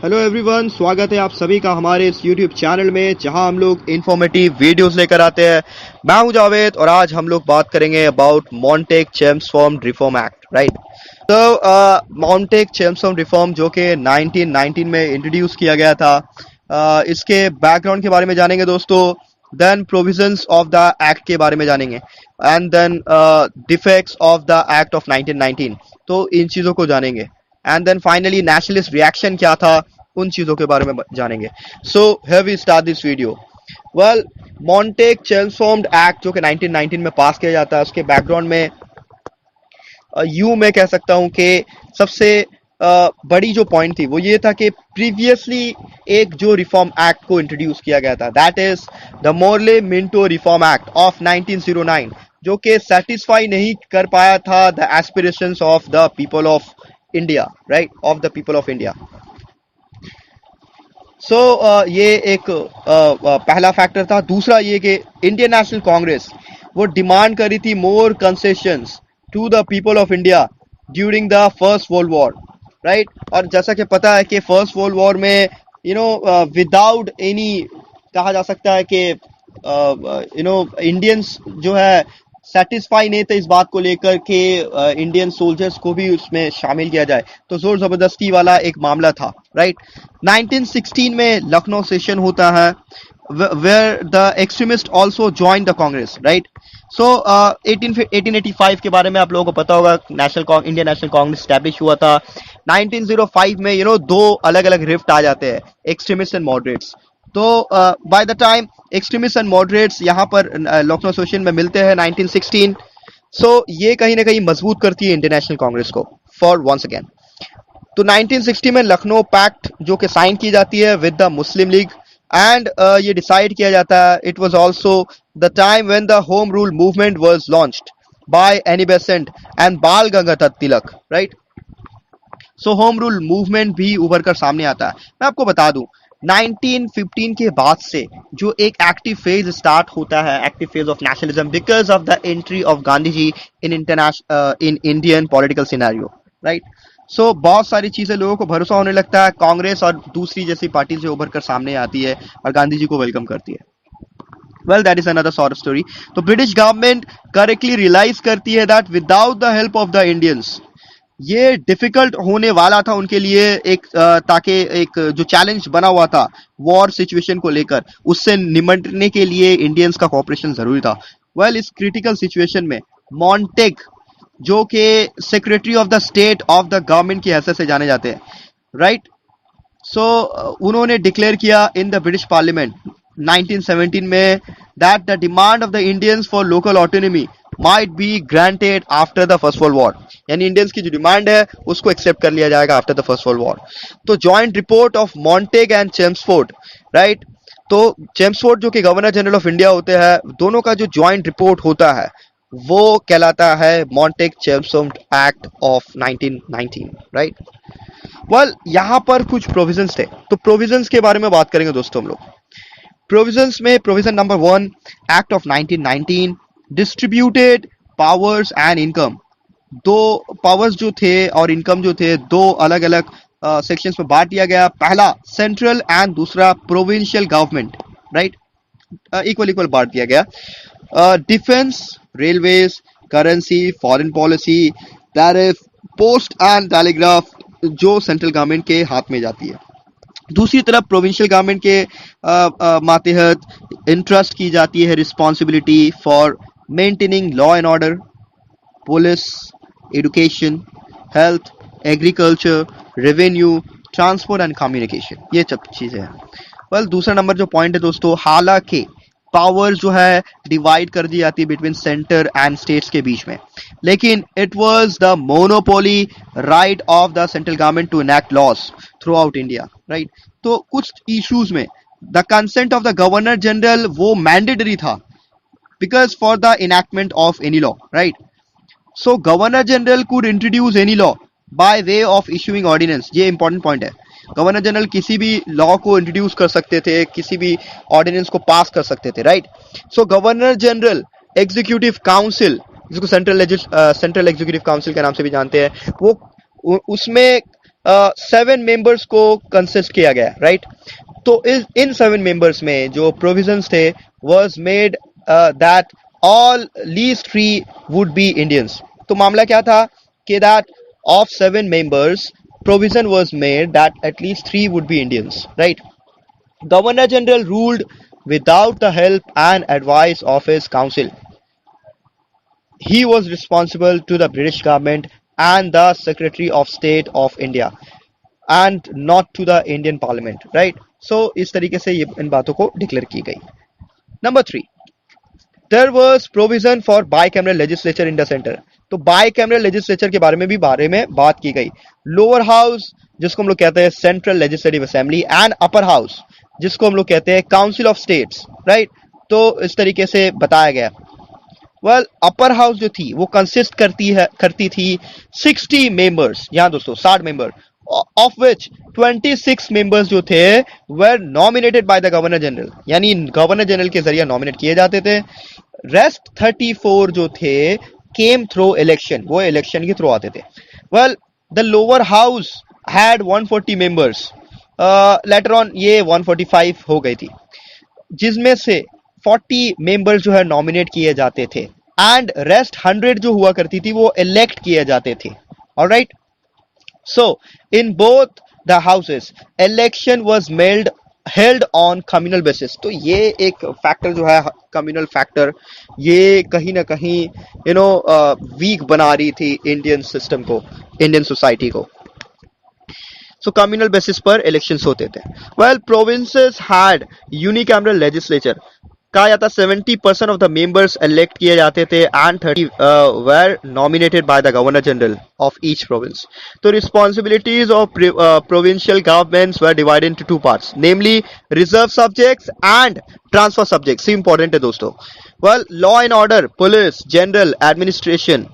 Hello everyone, स्वागत है आप सभी का हमारे इस यूट्यूब चैनल में जहां हम लोग इंफॉर्मेटिव वीडियोस लेकर आते हैं। मैं हूं जावेद और आज हम लोग बात करेंगे about Montague-Chelmsford reform act, right. तो मॉन्टेग-चेम्स्फोर्ड रिफॉर्म जो कि 1919 में इंट्रोड्यूस किया गया था, इसके बैकग्राउंड के बारे में जानेंगे दोस्तों। Then provisions of the act के बारे में जानेंगे and then defects of the act of 1919, तो इन चीज़ों को जानेंगे। And then finally nationalist reaction क्या था, उन चीजों के बारे में जानेंगे। So here we start this video. Well, Montagu Chelmsford act जो कि 1919 में पास किया जाता है, उसके बैकग्राउंड में मैं कह सकता हूं कि सबसे बड़ी जो पॉइंट थी वो ये था कि प्रीवियसली एक जो रिफॉर्म एक्ट को इंट्रोड्यूस किया गया था, that is the Morley Minto reform act of 1909, जो कि सेटिस्फाई नहीं कर पाया था the aspirations of the people of India, right, of the people of India. So ये एक पहला फैक्टर था। दूसरा ये कि इंडियन नेशनल कांग्रेस वो डिमांड करी थी more concessions to the people of India during the first world war, right. और जैसा कि पता है कि फर्स्ट वर्ल्ड वॉर में विदाउट एनी, कहा जा सकता है कि इंडियंस जो है सेटिस्फाई नहीं थे इस बात को लेकर के इंडियन सोल्जर्स को भी उसमें शामिल किया जाए, तो जोर जबरदस्ती वाला एक मामला था, राइट। 1916 में लखनऊ सेशन होता है where the extremists also joined the Congress, right? So 1885 के बारे में आप लोगों को पता होगा, इंडियन नेशनल कांग्रेस स्टैब्लिश हुआ था। 1905 में दो अलग अलग रिफ्ट आ जाते हैं, एक्सट्रीमिस्ट एंड मॉडरेट्स। तो by the time extremist and moderates यहाँ पर लखनऊ सेशन में मिलते हैं 1916। सो ये कहीं ना कहीं मजबूत करती है इंडियन नेशनल कांग्रेस को फॉर वंस अगेन। तो 1960 में लखनऊ पैक्ट जो कि साइन की जाती है with the Muslim League and ये डिसाइड किया जाता है, it was also the time when the home rule movement was launched by Annie Besant and Bal Gangadhar Tilak, right. So home rule movement भी उभर कर सामने आता है। मैं आपको बता दूं 1915 के बाद से जो एक एक्टिव फेज स्टार्ट होता है, active phase of nationalism, because of the entry of Gandhi ji in Indian political scenario, right. So बहुत सारी चीजें लोगों को भरोसा होने लगता है, कांग्रेस और दूसरी जैसी पार्टी से उभर कर सामने आती है और गांधी जी को वेलकम करती है। Well, that is another sort of story. तो ब्रिटिश गवर्नमेंट करेक्टली रियलाइज करती है that without the help of the Indians ये डिफिकल्ट होने वाला था उनके लिए, एक ताकि एक जो चैलेंज बना हुआ था वॉर सिचुएशन को लेकर, उससे निपटने के लिए इंडियंस का कोऑपरेशन जरूरी था। वेल, इस क्रिटिकल सिचुएशन में मॉन्टेग जो कि secretary of the state of the government की हैसियत से जाने जाते हैं, राइट। सो उन्होंने डिक्लेयर किया इन द ब्रिटिश पार्लियामेंट 1917 में that the demand of the Indians for local autonomy might be granted after the first world war, यानी इंडियंस की जो डिमांड है उसको एक्सेप्ट कर लिया जाएगा after the first world war. तो joint report of Montagu and Chelmsford, right. तो चेम्स्फोर्ड जो कि गवर्नर जनरल ऑफ इंडिया होते हैं, दोनों का जो जॉइंट रिपोर्ट होता है वो कहलाता है Montague-Chelmsford act of 1919, right. Well, यहाँ पर कुछ प्रोविजंस थे, तो प्रोविजंस के बारे में बात करेंगे दोस्तों हम लोग। प्रोविजंस में provision number 1, act of 1919 distributed powers and income. दो पावर्स जो थे और इनकम जो थे, दो अलग अलग सेक्शंस में बांट दिया गया। पहला सेंट्रल एंड दूसरा provincial government, right, equal equal बांट दिया गया। Defence, railways, currency, foreign policy, tariff, post and telegraph जो सेंट्रल गवर्नमेंट के हाथ में जाती है। दूसरी तरफ प्रोविंशियल गवर्नमेंट के मातहत इंट्रस्ट की जाती है responsibility for maintaining law and order, police, education, health, agriculture, revenue, transport and communication, ये सब चीजें हैं। वेल, दूसरा नंबर जो पॉइंट है दोस्तों, हालांकि पावर जो है डिवाइड कर दी जाती है बिटवीन सेंटर एंड स्टेट्स के बीच में, लेकिन it was the monopoly right of the central government to enact laws throughout India, right. तो कुछ इश्यूज में the consent of the governor general वो मैंडेटरी था because for the enactment of any law, right. So governor general could introduce any law by way of issuing ordinance, ये important point है। Governor general किसी भी law को introduce कर सकते थे, किसी भी ऑर्डिनेंस को पास कर सकते थे, right. So governor general executive council, जिसको सेंट्रल एग्जीक्यूटिव काउंसिल के नाम से भी जानते हैं, वो उसमें 7 मेंबर्स को कंसिस्ट किया गया, राइट। तो इन 7 मेंबर्स में जो प्रोविजंस थे was made that all least 3 would be Indians. तो मामला क्या था कि that of 7 members provision was made that at least 3 would be Indians, right? Governor General ruled without the help and advice of his council. He was responsible to the British government and the Secretary of State of India and not to the Indian Parliament, right? So इस तरीके से ये इन बातों को declare की गई। Number 3, there was provision for bicameral legislature in the centre. तो bicameral legislature के बारे में बात की गई। लोअर हाउस जिसको हम लोग कहते हैं central legislative assembly and upper house जिसको हम लोग कहते हैं काउंसिल ऑफ स्टेट्स, राइट। तो इस तरीके से बताया गया। वेल अपर हाउस जो थी वो कंसिस्ट करती थी 60 मेंबर्स, यहाँ दोस्तों 60 मेंबर, ऑफ विच 26 मेंबर्स जो थे were nominated by the governor general, यानी गवर्नर जनरल के जरिए नॉमिनेट किए जाते थे। रेस्ट 34 जो थे केम थ्रू इलेक्शन, वो इलेक्शन के थ्रू आते थे। Well the lower house had 140 members, later on ये 145 हो गई थी, जिसमें से 40 मेंबर्स जो है नॉमिनेट किए जाते थे एंड रेस्ट 100 जो हुआ करती थी वो इलेक्ट किए जाते थे। Alright, so in both the houses election was held on communal basis. तो ये एक फैक्टर जो है कम्युनल फैक्टर, ये कहीं ना कहीं वीक बना रही थी इंडियन सिस्टम को, इंडियन सोसाइटी को। सो कम्युनल बेसिस पर इलेक्शंस होते थे। Well provinces had unicameral legislature, कहा जाता 70% ऑफ द मेंबर्स इलेक्ट किए जाते थे and 30 were nominated by the governor general of each province. तो responsibilities of provincial governments were divided into 2 parts, namely reserve subjects and transfer subjects. Important है दोस्तों। Well law and order, police, general administration,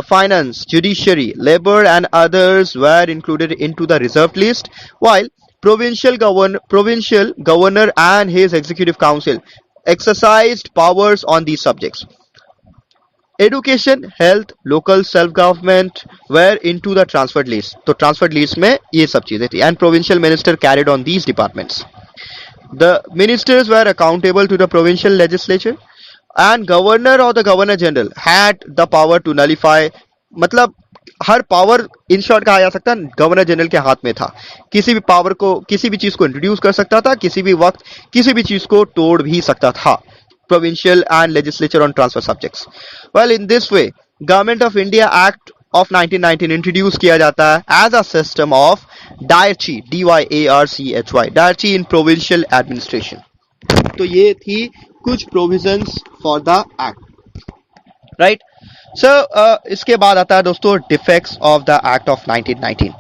finance, judiciary, labor and others were included into the reserved list, while provincial governor and his executive council exercised powers on these subjects. Education, health, local self-government were into the transferred list. तो transferred list में ये सब चीजें थी and provincial minister carried on these departments. The ministers were accountable to the provincial legislature and governor or the governor general had the power to nullify, मतलब हर power in short कहा जा सकता है गवर्नर जनरल के हाथ में था। किसी भी पावर को, किसी भी चीज को इंट्रोड्यूस कर सकता था, किसी भी वक्त किसी भी चीज को तोड़ भी सकता था। Provincial and legislature on transfer subjects. Well in this way government of India act of 1919 introduce किया जाता है as a system of dyarchy, DYARCHY, dyarchy in provincial administration. तो ये थी कुछ provisions for the act, right. So इसके बाद आता है दोस्तों defects of the act of 1919।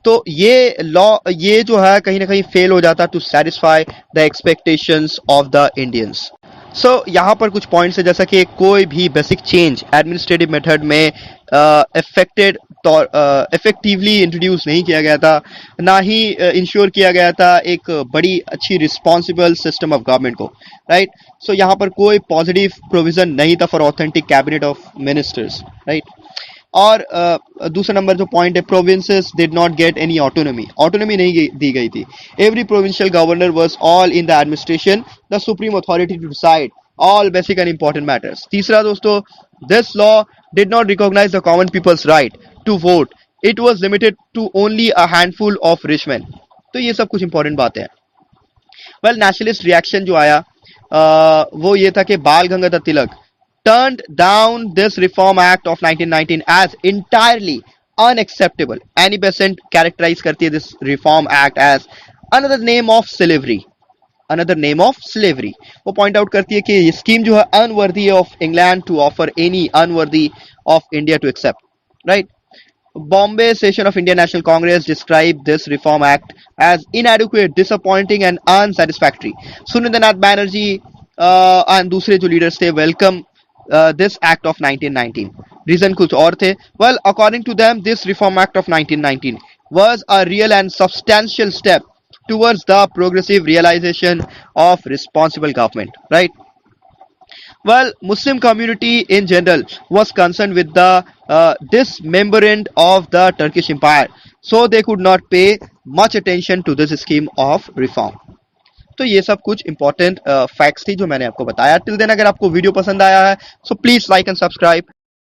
तो ये लॉ ये जो है कहीं ना कहीं फेल हो जाता to satisfy the expectations of the Indians. So यहाँ पर कुछ पॉइंट्स है, जैसा कि कोई भी बेसिक चेंज एडमिनिस्ट्रेटिव मेथड में इफेक्टिवली इंट्रोड्यूस नहीं किया गया था, ना ही इंश्योर किया गया था एक बड़ी अच्छी रिस्पॉन्सिबल सिस्टम ऑफ गवर्नमेंट को, राइट। सो यहाँ पर कोई पॉजिटिव प्रोविजन नहीं था for authentic cabinet of ministers, right. और दूसरा नंबर जो पॉइंट है, provinces did not get any autonomy नहीं दी गई थी। Every provincial governor was all in the administration the supreme authority to decide all basic and important matters. तीसरा दोस्तों, this law did not recognise the common people's right to vote, it was limited to only a handful of rich man. तो ये सब कुछ important बातें हैं। Well nationalist reaction जो आया वो ये था कि बाल गंगाधर तिलक turned down this Reform Act of 1919 as entirely unacceptable. Annie Besant characterized करती है this Reform Act as another name of slavery. Another name of slavery. वो point out करती है कि ये scheme जो है unworthy of England to offer, any unworthy of India to accept. Right? Bombay session of Indian National Congress described this Reform Act as inadequate, disappointing and unsatisfactory. Surendranath Banerjee and दूसरे जो leaders थे welcome this act of 1919. Reason कुछ और थे. Well, according to them, this Reform Act of 1919 was a real and substantial step towards the progressive realization of responsible government. Right? Well, Muslim community in general was concerned with the dismemberment of the Turkish Empire, so they could not pay much attention to this scheme of reform. तो ये सब कुछ important facts थी जो मैंने आपको बताया. Till then अगर आपको वीडियो पसंद आया है, so please like and subscribe.